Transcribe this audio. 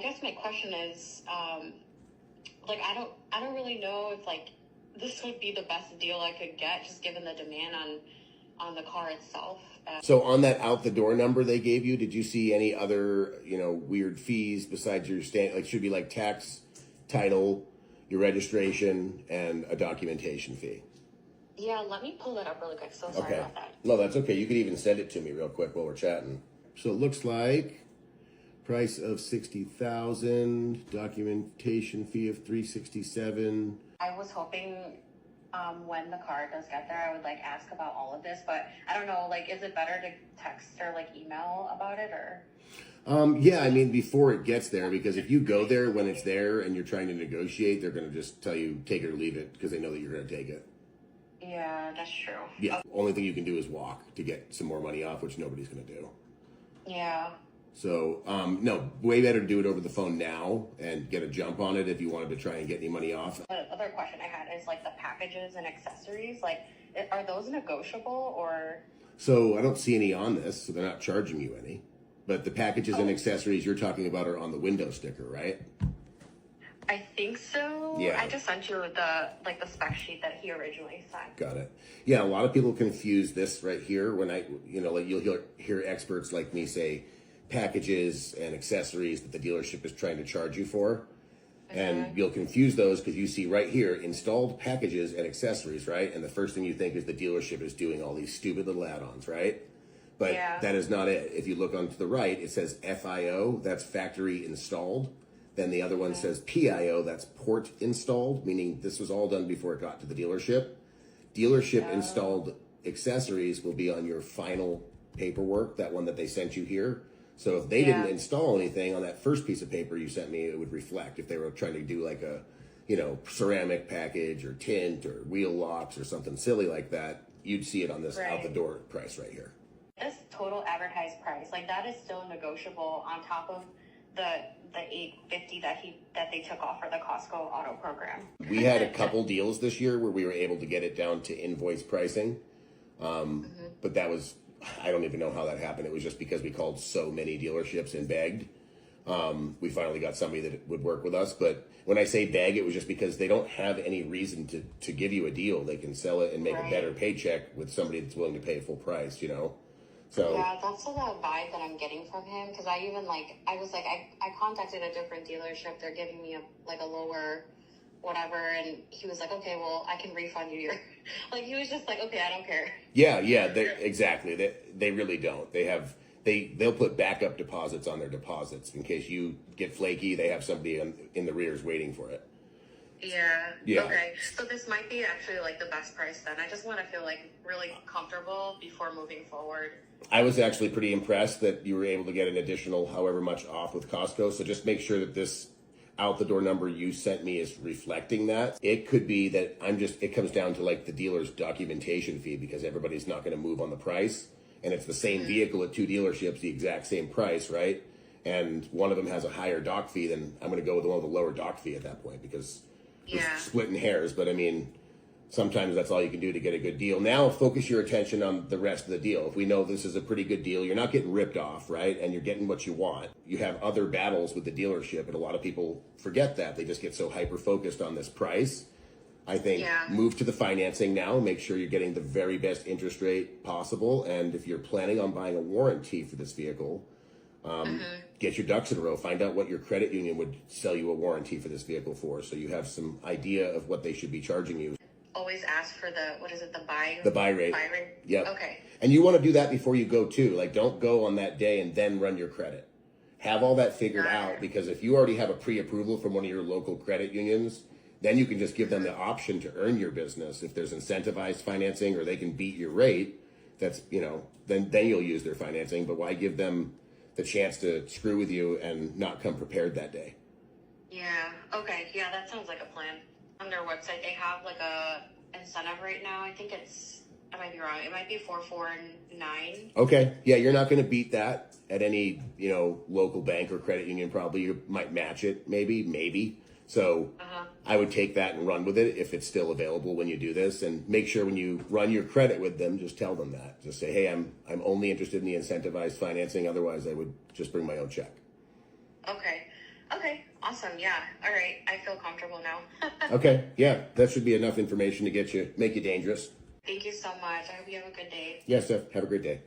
guess my question is, like, I don't really know if like this would be the best deal I could get, just given the demand on the car itself. So on that out the door number they gave you, did you see any other, weird fees besides your should be like tax, title, your registration, and a documentation fee? Yeah, let me pull that up really quick. So sorry about that. No, that's okay. You could even send it to me real quick while we're chatting. So it looks like price of $60,000, documentation fee of $367. I was hoping when the car does get there, I would like ask about all of this, but I don't know, like, is it better to text or like email about it, or? Yeah, I mean, before it gets there, because if you go there when it's there and you're trying to negotiate, they're going to just tell you take it or leave it because they know that you're going to take it. Yeah, that's true. Yeah, only thing you can do is walk to get some more money off, which nobody's going to do. Yeah. So, no, way better to do it over the phone now and get a jump on it if you wanted to try and get any money off. The other question I had is like the packages and accessories, like, are those negotiable or? So I don't see any on this, so they're not charging you any. But the packages and accessories you're talking about are on the window sticker, right? I think so. Yeah. I just sent you the spec sheet that he originally sent. Got it. Yeah, a lot of people confuse this right here when you'll hear experts like me say packages and accessories that the dealership is trying to charge you for. And you'll confuse those because you see right here, installed packages and accessories, right? And the first thing you think is the dealership is doing all these stupid little add-ons, right? But that is not it. If you look on to the right, it says FIO, that's factory installed. Then the other one says PIO, that's port installed, meaning this was all done before it got to the dealership. Dealership installed accessories will be on your final paperwork, that one that they sent you here. So if they didn't install anything on that first piece of paper you sent me, it would reflect. If they were trying to do like a, ceramic package or tint or wheel locks or something silly like that, you'd see it on this out the door price right here. This total advertised price, like that is still negotiable on top of the $850 that they took off for the Costco auto program. We had a couple deals this year where we were able to get it down to invoice pricing. But that was, I don't even know how that happened. It was just because we called so many dealerships and begged. We finally got somebody that would work with us. But when I say beg, it was just because they don't have any reason to give you a deal. They can sell it and make a better paycheck with somebody that's willing to pay full price, So yeah, that's the vibe that I'm getting from him. Because I contacted a different dealership. They're giving me a lower whatever, and he was like, okay, well, I can refund you your he was just like, okay, I don't care. Yeah, exactly. They really don't. They'll put backup deposits on their deposits in case you get flaky. They have somebody in the rears waiting for it. Yeah. Okay. So this might be actually the best price then. I just want to feel really comfortable before moving forward. I was actually pretty impressed that you were able to get an additional however much off with Costco. So just make sure that this out the door number you sent me is reflecting that. It could be that it comes down to the dealer's documentation fee because everybody's not going to move on the price. And it's the same vehicle at two dealerships, the exact same price, right? And one of them has a higher doc fee, then I'm going to go with the one with the lower doc fee at that point because we're splitting hairs. But I mean, sometimes that's all you can do to get a good deal. Now focus your attention on the rest of the deal. If we know this is a pretty good deal, you're not getting ripped off, right? And you're getting what you want. You have other battles with the dealership, and a lot of people forget that. They just get so hyper-focused on this price. I think move to the financing now. Make sure you're getting the very best interest rate possible. And if you're planning on buying a warranty for this vehicle, get your ducks in a row. Find out what your credit union would sell you a warranty for this vehicle for, so you have some idea of what they should be charging you. Always ask for the buy rate. Buy rate? Yep. Okay. And you want to do that before you go too. Don't go on that day and then run your credit. Have all that figured out, because if you already have a pre-approval from one of your local credit unions, then you can just give them the option to earn your business. If there's incentivized financing or they can beat your rate, that's, then you'll use their financing. But why give them the chance to screw with you and not come prepared that day? Yeah. Okay. Yeah, that sounds like a plan. On their website, they have a incentive right now. I think I might be wrong. It might be 449. Okay. Yeah, you're not going to beat that at any, local bank or credit union. Probably you might match it. Maybe. So I would take that and run with it if it's still available when you do this, and make sure when you run your credit with them, just tell them that. Just say, hey, I'm only interested in the incentivized financing. Otherwise, I would just bring my own check. Okay. Okay, awesome. Yeah. All right. I feel comfortable now. Okay, yeah, that should be enough information to make you dangerous. Thank you so much. I hope you have a good day. Yes, Steph, have a great day.